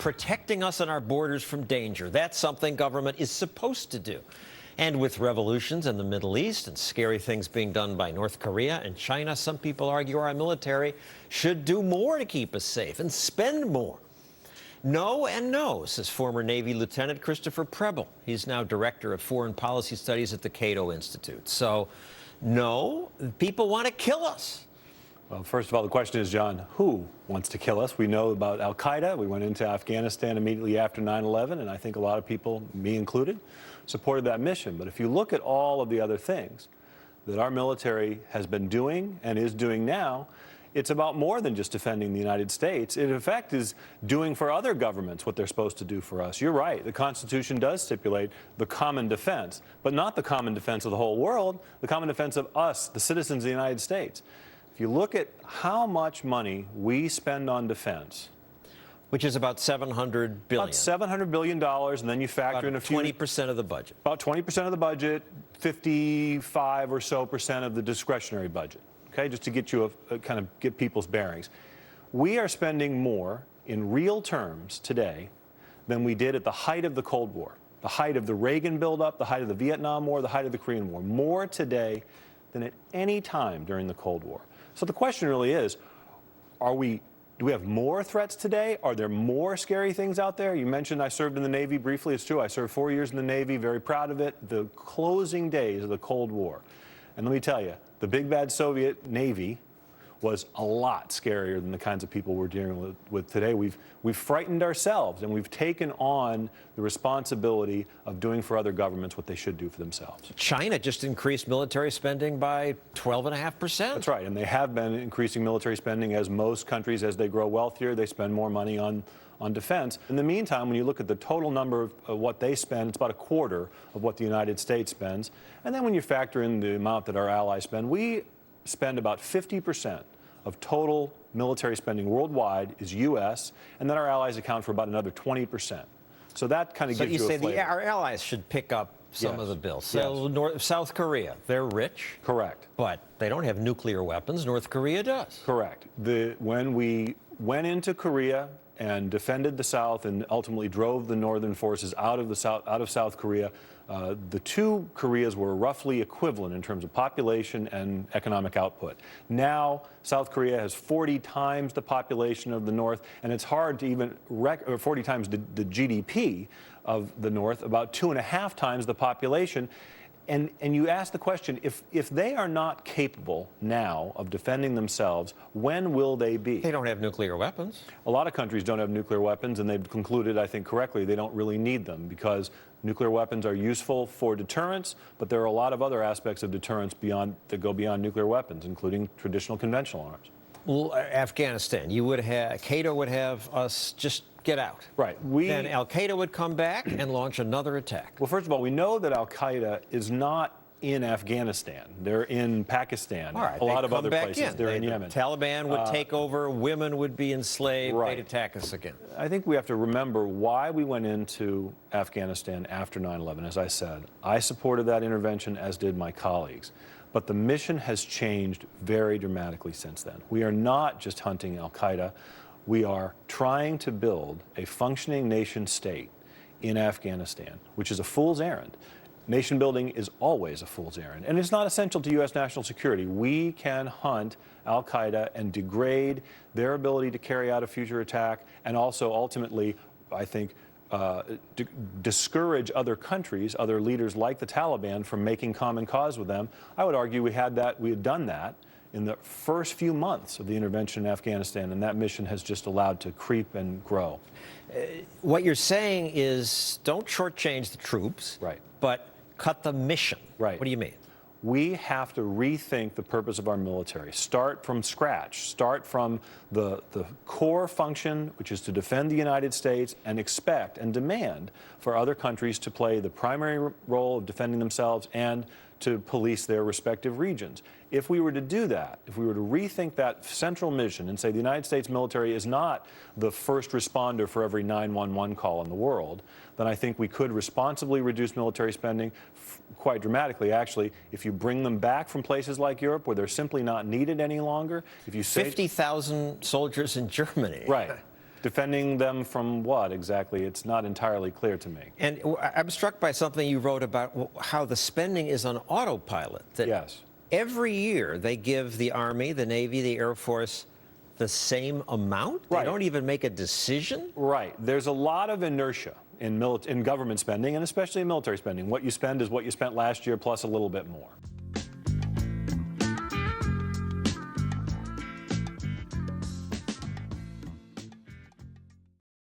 protecting us and our borders from danger. That's something government is supposed to do. And with revolutions in the Middle East and scary things being done by North Korea and China, some people argue our military should do more to keep us safe and spend more. No and no, says former Navy Lieutenant Christopher Preble. He's now Director of Foreign Policy Studies at the Cato Institute. So, no, people want to kill us. Well, first of all, the question is, John, who wants to kill us? We know about al-Qaeda. We went into Afghanistan immediately after 9/11, and I think a lot of people, me included, supported that mission. But if you look at all of the other things that our military has been doing and is doing now, it's about more than just defending the United States. It, in effect, is doing for other governments what they're supposed to do for us. You're right. The Constitution does stipulate the common defense, but not the common defense of the whole world, the common defense of us, the citizens of the United States. If you look at how much money we spend on defense, which is about $700 billion. About $700 billion, and then you factor in a few... 20% of the budget. About 20% of the budget, 55 or so percent of the discretionary budget. Okay, just to get you kind of get people's bearings. We are spending more in real terms today than we did at the height of the Cold War, the height of the Reagan buildup, the height of the Vietnam War, the height of the Korean War. More today than at any time during the Cold War. So the question really is, do we have more threats today? Are there more scary things out there? You mentioned I served in the Navy briefly. It's true. I served 4 years in the Navy, very proud of it. The closing days of the Cold War. And let me tell you, the big bad Soviet Navy was a lot scarier than the kinds of people we're dealing with today. We've frightened ourselves, and we've taken on the responsibility of doing for other governments what they should do for themselves. China just increased military spending by 12.5%. That's right, and they have been increasing military spending as most countries, as they grow wealthier, they spend more money on defense. In the meantime, when you look at the total number of what they spend, it's about a quarter of what the United States spends. And then when you factor in the amount that our allies spend, we spend about 50% of total military spending worldwide is U.S., and then our allies account for about another 20%. So that kind of gives you a flavor. So you say our allies should pick up some of the bills. So South Korea, they're rich. Correct. But they don't have nuclear weapons. North Korea does. Correct. When we went into Korea and defended the South and ultimately drove the northern forces out of South Korea, the two Koreas were roughly equivalent in terms of population and economic output. Now, South Korea has 40 times the population of the North, and it's hard to even 40 times the GDP of the North, about 2.5 times the population. And you ask the question, if they are not capable now of defending themselves, when will they be? They don't have nuclear weapons. A lot of countries don't have nuclear weapons, and they've concluded, I think correctly, they don't really need them because nuclear weapons are useful for deterrence, but there are a lot of other aspects of deterrence that go beyond nuclear weapons, including traditional conventional arms. Well, Afghanistan, Cato would have us just get out. Right. Then al-Qaeda would come back and launch another attack. Well, first of all, we know that al-Qaeda is not in Afghanistan. They're in Pakistan. All right, a lot of other places. They're in Yemen. The Taliban would take over. Women would be enslaved. Right. They'd attack us again. I think we have to remember why we went into Afghanistan after 9/11. As I said, I supported that intervention, as did my colleagues. But the mission has changed very dramatically since then. We are not just hunting al-Qaeda. We are trying to build a functioning nation state in Afghanistan, which is a fool's errand. Nation building is always a fool's errand, and it's not essential to U.S. national security. We can hunt al-Qaeda and degrade their ability to carry out a future attack, and also ultimately, I think, discourage other countries, other leaders like the Taliban, from making common cause with them. I would argue we had done that in the first few months of the intervention in Afghanistan, and that mission has just allowed to creep and grow. What you're saying is don't shortchange the troops, right, but cut the mission. Right. What do you mean? We have to rethink the purpose of our military. Start from scratch. Start from the core function, which is to defend the United States, and expect and demand for other countries to play the primary role of defending themselves and to police their respective regions. If we were to do that, if we were to rethink that central mission and say the United States military is not the first responder for every 911 call in the world, then I think we could responsibly reduce military spending quite dramatically, actually. If you bring them back from places like Europe where they're simply not needed any longer, if you say 50,000 soldiers in Germany. Right. Defending them from what exactly? It's not entirely clear to me. And I'm struck by something you wrote about how the spending is on autopilot. That Yes. every year they give the Army, the Navy, the Air Force the same amount? Right. They don't even make a decision? Right. There's a lot of inertia in government spending, and especially in military spending. What you spend is what you spent last year plus a little bit more.